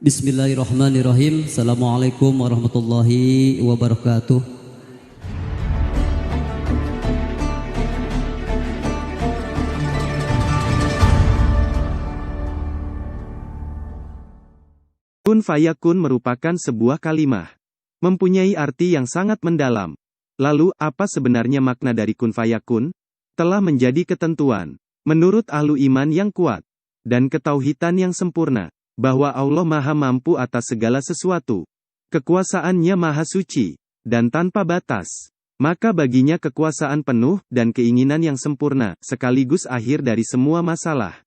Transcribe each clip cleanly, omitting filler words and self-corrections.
Bismillahirrahmanirrahim. Assalamualaikum warahmatullahi wabarakatuh. Kun fayakun merupakan sebuah kalimah. Mempunyai arti yang sangat mendalam. Lalu, apa sebenarnya makna dari kun fayakun? Telah menjadi ketentuan, menurut ahlu iman yang kuat, dan ketauhidan yang sempurna, bahwa Allah Maha Mampu atas segala sesuatu. Kekuasaannya Maha Suci, dan tanpa batas. Maka baginya kekuasaan penuh dan keinginan yang sempurna, sekaligus akhir dari semua masalah.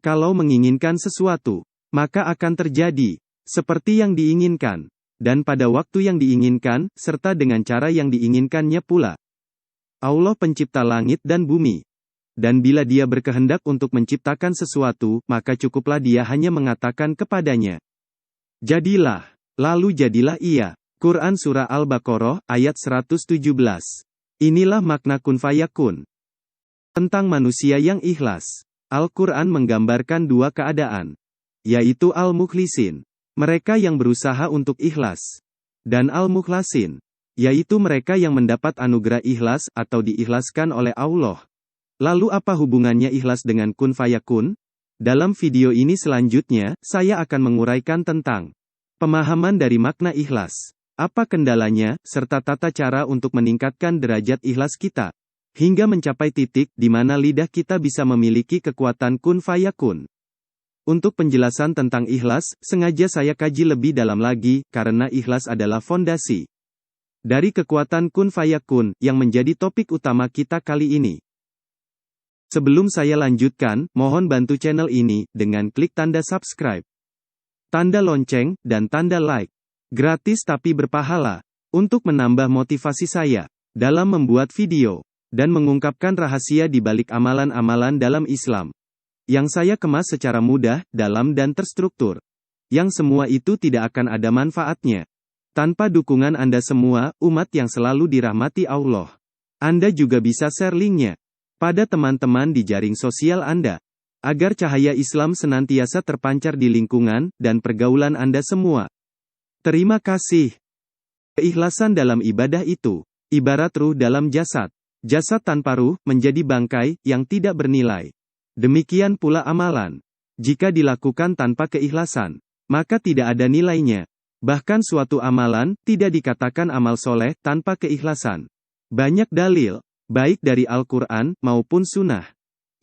Kalau menginginkan sesuatu, maka akan terjadi seperti yang diinginkan, dan pada waktu yang diinginkan, serta dengan cara yang diinginkannya pula. Allah pencipta langit dan bumi. Dan bila Dia berkehendak untuk menciptakan sesuatu, maka cukuplah Dia hanya mengatakan kepadanya, jadilah, lalu jadilah ia. Quran Surah Al-Baqarah, ayat 117. Inilah makna kun fayakun. Tentang manusia yang ikhlas, Al-Quran menggambarkan dua keadaan, yaitu al-mukhlisin, mereka yang berusaha untuk ikhlas, dan al-mukhlasin, yaitu mereka yang mendapat anugerah ikhlas atau diikhlaskan oleh Allah. Lalu apa hubungannya ikhlas dengan kun fayakun? Dalam video ini selanjutnya, saya akan menguraikan tentang pemahaman dari makna ikhlas, apa kendalanya, serta tata cara untuk meningkatkan derajat ikhlas kita, hingga mencapai titik di mana lidah kita bisa memiliki kekuatan kun fayakun. Untuk penjelasan tentang ikhlas, sengaja saya kaji lebih dalam lagi, karena ikhlas adalah fondasi dari kekuatan kun fayakun, yang menjadi topik utama kita kali ini. Sebelum saya lanjutkan, mohon bantu channel ini, dengan klik tanda subscribe, tanda lonceng, dan tanda like. Gratis tapi berpahala, untuk menambah motivasi saya, dalam membuat video, dan mengungkapkan rahasia di balik amalan-amalan dalam Islam, yang saya kemas secara mudah, dalam dan terstruktur. Yang semua itu tidak akan ada manfaatnya tanpa dukungan Anda semua, umat yang selalu dirahmati Allah. Anda juga bisa share linknya pada teman-teman di jaring sosial Anda, agar cahaya Islam senantiasa terpancar di lingkungan dan pergaulan Anda semua. Terima kasih. Keikhlasan dalam ibadah itu ibarat ruh dalam jasad. Jasad tanpa ruh menjadi bangkai yang tidak bernilai. Demikian pula amalan. Jika dilakukan tanpa keikhlasan, maka tidak ada nilainya. Bahkan suatu amalan tidak dikatakan amal soleh tanpa keikhlasan. Banyak dalil, baik dari Al-Quran maupun Sunnah,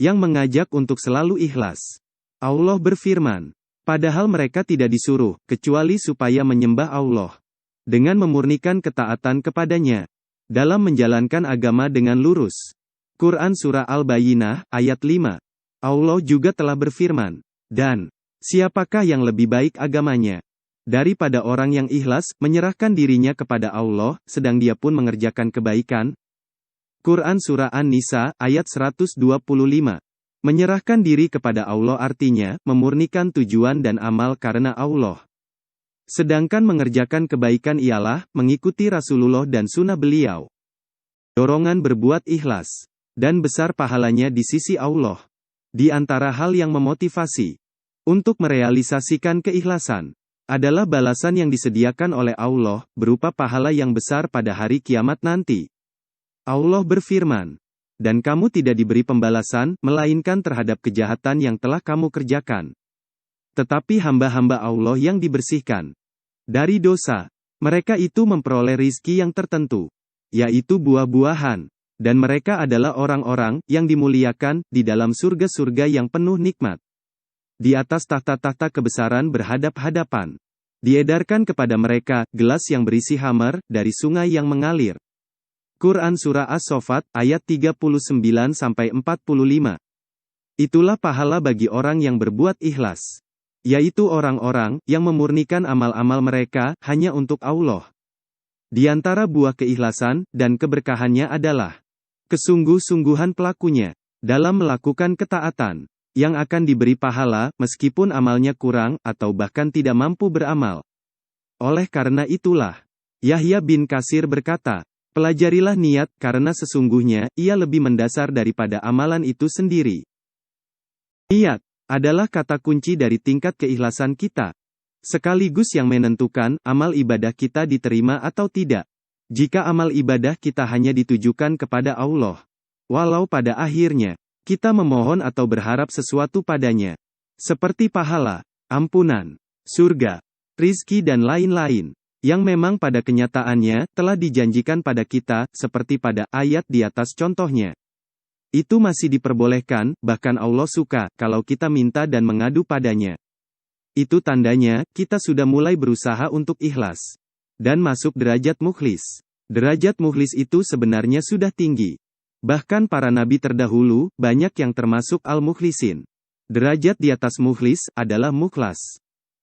yang mengajak untuk selalu ikhlas. Allah berfirman, padahal mereka tidak disuruh, kecuali supaya menyembah Allah, dengan memurnikan ketaatan kepadanya, dalam menjalankan agama dengan lurus. Quran Surah Al-Bayyinah, ayat 5. Allah juga telah berfirman, dan, siapakah yang lebih baik agamanya daripada orang yang ikhlas, menyerahkan dirinya kepada Allah, sedang dia pun mengerjakan kebaikan? Quran Surah An-Nisa, ayat 125. Menyerahkan diri kepada Allah artinya, memurnikan tujuan dan amal karena Allah. Sedangkan mengerjakan kebaikan ialah, mengikuti Rasulullah dan sunnah beliau. Dorongan berbuat ikhlas, dan besar pahalanya di sisi Allah. Di antara hal yang memotivasi untuk merealisasikan keikhlasan, adalah balasan yang disediakan oleh Allah, berupa pahala yang besar pada hari kiamat nanti. Allah berfirman, dan kamu tidak diberi pembalasan, melainkan terhadap kejahatan yang telah kamu kerjakan. Tetapi hamba-hamba Allah yang dibersihkan dari dosa, mereka itu memperoleh rizki yang tertentu, yaitu buah-buahan, dan mereka adalah orang-orang yang dimuliakan di dalam surga-surga yang penuh nikmat. Di atas tahta-tahta kebesaran berhadap-hadapan. Diedarkan kepada mereka gelas yang berisi khamar dari sungai yang mengalir. Quran Surah As-Saffat, ayat 39-45. Itulah pahala bagi orang yang berbuat ikhlas, yaitu orang-orang yang memurnikan amal-amal mereka hanya untuk Allah. Di antara buah keikhlasan dan keberkahannya adalah kesungguh-sungguhan pelakunya dalam melakukan ketaatan, yang akan diberi pahala, meskipun amalnya kurang, atau bahkan tidak mampu beramal. Oleh karena itulah, Yahya bin Katsir berkata, pelajarilah niat, karena sesungguhnya, ia lebih mendasar daripada amalan itu sendiri. Niat adalah kata kunci dari tingkat keikhlasan kita. sekaligus yang menentukan amal ibadah kita diterima atau tidak. Jika amal ibadah kita hanya ditujukan kepada Allah, walau pada akhirnya kita memohon atau berharap sesuatu padanya, seperti pahala, ampunan, surga, rizki dan lain-lain, yang memang pada kenyataannya telah dijanjikan pada kita, seperti pada ayat di atas contohnya. Itu masih diperbolehkan, bahkan Allah suka kalau kita minta dan mengadu padanya. Itu tandanya kita sudah mulai berusaha untuk ikhlas dan masuk derajat mukhlis. Derajat mukhlis itu sebenarnya sudah tinggi. Bahkan para nabi terdahulu banyak yang termasuk al-mukhlisin. Derajat di atas mukhlis adalah mukhlas.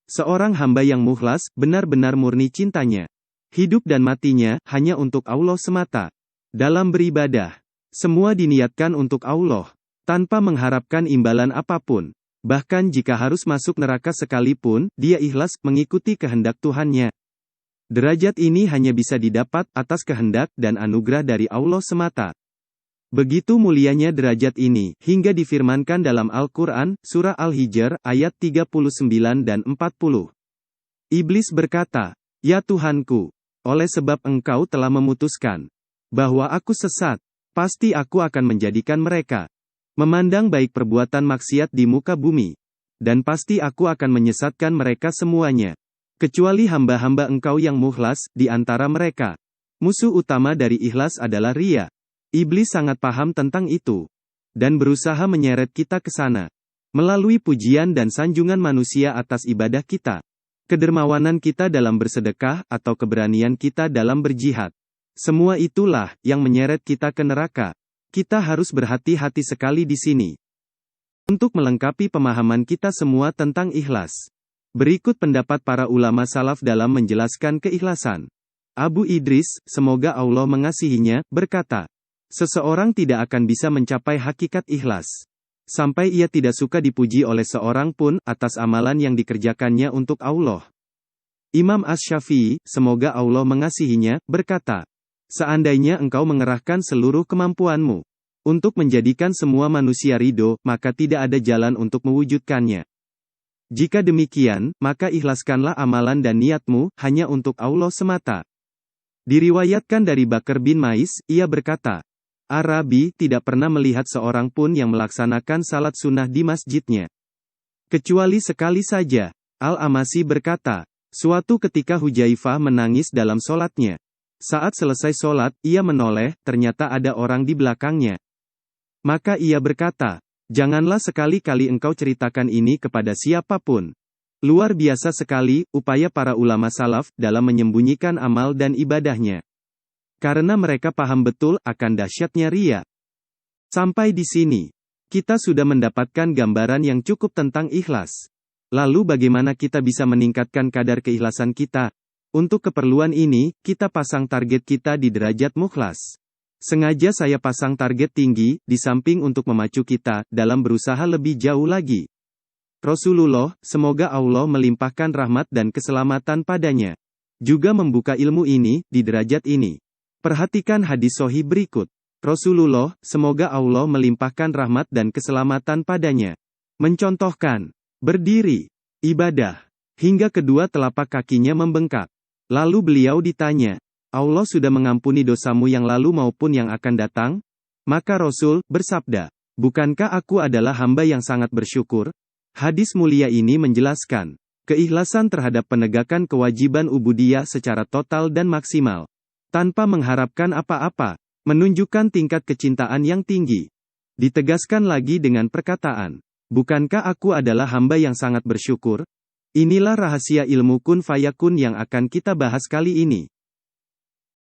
Seorang hamba yang mukhlas, benar-benar murni cintanya. Hidup dan matinya, hanya untuk Allah semata. Dalam beribadah, semua diniatkan untuk Allah, tanpa mengharapkan imbalan apapun. Bahkan jika harus masuk neraka sekalipun, dia ikhlas, mengikuti kehendak Tuhannya. Derajat ini hanya bisa didapat atas kehendak dan anugerah dari Allah semata. Begitu mulianya derajat ini, hingga difirmankan dalam Al-Quran, Surah Al-Hijr, ayat 39 dan 40. Iblis berkata, "Ya Tuhanku, oleh sebab Engkau telah memutuskan bahwa aku sesat, pasti aku akan menjadikan mereka memandang baik perbuatan maksiat di muka bumi, dan pasti aku akan menyesatkan mereka semuanya, kecuali hamba-hamba Engkau yang mukhlas di antara mereka." Musuh utama dari ikhlas adalah riya. Iblis sangat paham tentang itu, dan berusaha menyeret kita ke sana. Melalui pujian dan sanjungan manusia atas ibadah kita, kedermawanan kita dalam bersedekah, atau keberanian kita dalam berjihad. Semua itulah yang menyeret kita ke neraka. Kita harus berhati-hati sekali di sini. Untuk melengkapi pemahaman kita semua tentang ikhlas, berikut pendapat para ulama salaf dalam menjelaskan keikhlasan. Abu Idris, semoga Allah mengasihinya, berkata, seseorang tidak akan bisa mencapai hakikat ikhlas sampai ia tidak suka dipuji oleh seorang pun atas amalan yang dikerjakannya untuk Allah. Imam Asy-Syafi'i, semoga Allah mengasihinya, berkata, seandainya engkau mengerahkan seluruh kemampuanmu untuk menjadikan semua manusia ridho, maka tidak ada jalan untuk mewujudkannya. Jika demikian, maka ikhlaskanlah amalan dan niatmu hanya untuk Allah semata. Diriwayatkan dari Bakar bin Mais, ia berkata, Arabi tidak pernah melihat seorang pun yang melaksanakan salat sunnah di masjidnya, kecuali sekali saja. Al-Amasi berkata, suatu ketika Hujaifah menangis dalam solatnya. Saat selesai solat, ia menoleh, ternyata ada orang di belakangnya. Maka ia berkata, janganlah sekali-kali engkau ceritakan ini kepada siapapun. Luar biasa sekali upaya para ulama salaf dalam menyembunyikan amal dan ibadahnya. Karena mereka paham betul akan dahsyatnya riya. Sampai di sini, kita sudah mendapatkan gambaran yang cukup tentang ikhlas. Lalu bagaimana kita bisa meningkatkan kadar keikhlasan kita? Untuk keperluan ini, kita pasang target kita di derajat mukhlas. Sengaja saya pasang target tinggi, di samping untuk memacu kita dalam berusaha lebih jauh lagi. Rasulullah, semoga Allah melimpahkan rahmat dan keselamatan padanya, juga membuka ilmu ini di derajat ini. Perhatikan hadis sahih berikut. Rasulullah, semoga Allah melimpahkan rahmat dan keselamatan padanya, mencontohkan berdiri, ibadah, hingga kedua telapak kakinya membengkak. Lalu beliau ditanya, Allah sudah mengampuni dosamu yang lalu maupun yang akan datang? Maka Rasul bersabda, bukankah aku adalah hamba yang sangat bersyukur? Hadis mulia ini menjelaskan keikhlasan terhadap penegakan kewajiban ubudiyah secara total dan maksimal, tanpa mengharapkan apa-apa, menunjukkan tingkat kecintaan yang tinggi. Ditegaskan lagi dengan perkataan, bukankah aku adalah hamba yang sangat bersyukur? Inilah rahasia ilmu kun fayakun yang akan kita bahas kali ini.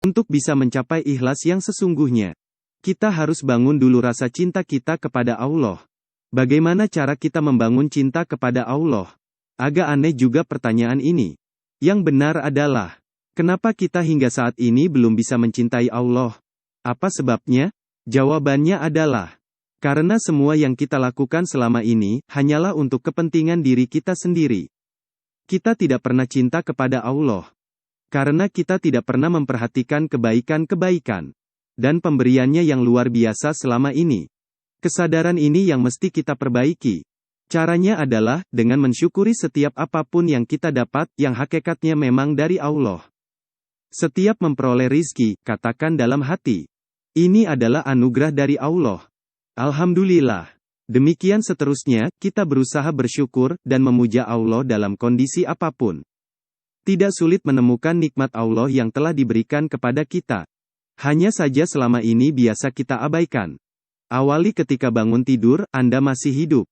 Untuk bisa mencapai ikhlas yang sesungguhnya, kita harus bangun dulu rasa cinta kita kepada Allah. Bagaimana cara kita membangun cinta kepada Allah? Agak aneh juga pertanyaan ini. Yang benar adalah, kenapa kita hingga saat ini belum bisa mencintai Allah? Apa sebabnya? Jawabannya adalah, karena semua yang kita lakukan selama ini, hanyalah untuk kepentingan diri kita sendiri. Kita tidak pernah cinta kepada Allah, karena kita tidak pernah memperhatikan kebaikan-kebaikan dan pemberiannya yang luar biasa selama ini. Kesadaran ini yang mesti kita perbaiki. Caranya adalah dengan mensyukuri setiap apapun yang kita dapat, yang hakikatnya memang dari Allah. Setiap memperoleh rizki, katakan dalam hati, ini adalah anugerah dari Allah. Alhamdulillah. Demikian seterusnya, kita berusaha bersyukur dan memuja Allah dalam kondisi apapun. Tidak sulit menemukan nikmat Allah yang telah diberikan kepada kita. Hanya saja selama ini biasa kita abaikan. Awali ketika bangun tidur, Anda masih hidup.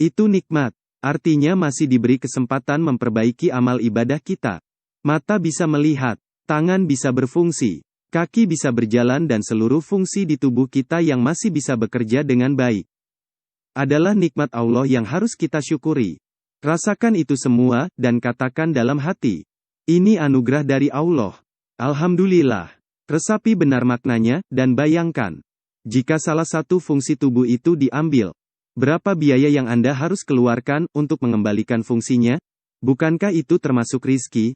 Itu nikmat. Artinya masih diberi kesempatan memperbaiki amal ibadah kita. Mata bisa melihat, tangan bisa berfungsi, kaki bisa berjalan dan seluruh fungsi di tubuh kita yang masih bisa bekerja dengan baik. Adalah nikmat Allah yang harus kita syukuri. Rasakan itu semua, dan katakan dalam hati, ini anugerah dari Allah. Alhamdulillah. Resapi benar maknanya, dan bayangkan, jika salah satu fungsi tubuh itu diambil, berapa biaya yang Anda harus keluarkan untuk mengembalikan fungsinya? Bukankah itu termasuk rizki?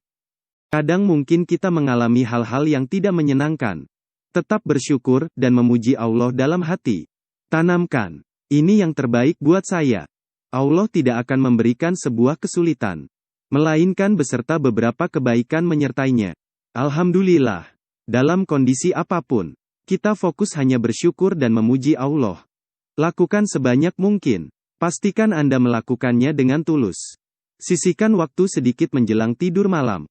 Kadang mungkin kita mengalami hal-hal yang tidak menyenangkan. Tetap bersyukur, dan memuji Allah dalam hati. Tanamkan, ini yang terbaik buat saya. Allah tidak akan memberikan sebuah kesulitan, melainkan beserta beberapa kebaikan menyertainya. Alhamdulillah. Dalam kondisi apapun, kita fokus hanya bersyukur dan memuji Allah. Lakukan sebanyak mungkin. Pastikan Anda melakukannya dengan tulus. Sisihkan waktu sedikit menjelang tidur malam,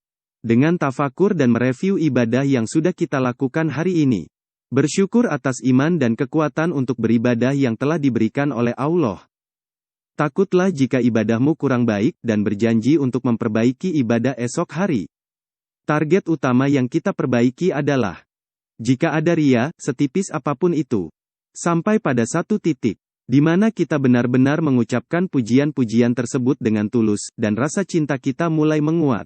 dengan tafakur dan mereview ibadah yang sudah kita lakukan hari ini. Bersyukur atas iman dan kekuatan untuk beribadah yang telah diberikan oleh Allah. Takutlah jika ibadahmu kurang baik, dan berjanji untuk memperbaiki ibadah esok hari. Target utama yang kita perbaiki adalah, jika ada ria, setipis apapun itu, sampai pada satu titik, di mana kita benar-benar mengucapkan pujian-pujian tersebut dengan tulus, dan rasa cinta kita mulai menguat.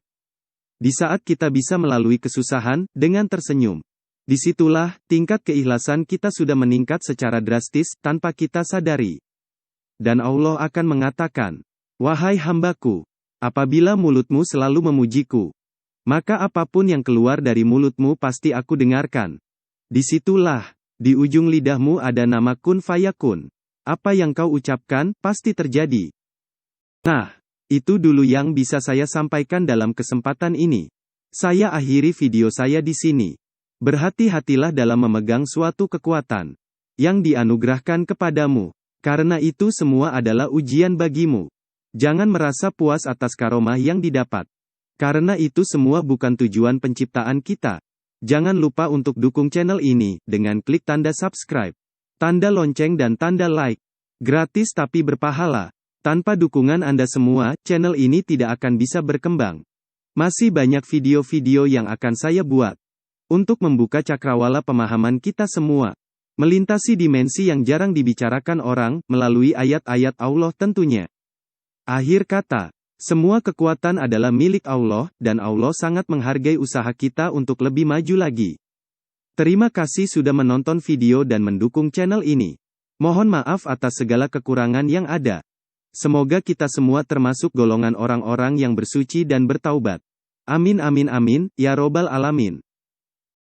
Di saat kita bisa melalui kesusahan, dengan tersenyum. Disitulah, tingkat keikhlasan kita sudah meningkat secara drastis, tanpa kita sadari. Dan Allah akan mengatakan, wahai hambaku, apabila mulutmu selalu memujiku, maka apapun yang keluar dari mulutmu pasti aku dengarkan. Disitulah, di ujung lidahmu ada nama kun fayakun. Apa yang kau ucapkan, pasti terjadi. Nah, itu dulu yang bisa saya sampaikan dalam kesempatan ini. Saya akhiri video saya di sini. Berhati-hatilah dalam memegang suatu kekuatan yang dianugerahkan kepadamu. Karena itu semua adalah ujian bagimu. Jangan merasa puas atas karomah yang didapat. Karena itu semua bukan tujuan penciptaan kita. Jangan lupa untuk dukung channel ini, dengan klik tanda subscribe, tanda lonceng dan tanda like. Gratis tapi berpahala. Tanpa dukungan Anda semua, channel ini tidak akan bisa berkembang. Masih banyak video-video yang akan saya buat, untuk membuka cakrawala pemahaman kita semua. Melintasi dimensi yang jarang dibicarakan orang, melalui ayat-ayat Allah tentunya. Akhir kata, semua kekuatan adalah milik Allah, dan Allah sangat menghargai usaha kita untuk lebih maju lagi. Terima kasih sudah menonton video dan mendukung channel ini. Mohon maaf atas segala kekurangan yang ada. Semoga kita semua termasuk golongan orang-orang yang bersuci dan bertaubat. Amin amin amin, ya robbal alamin.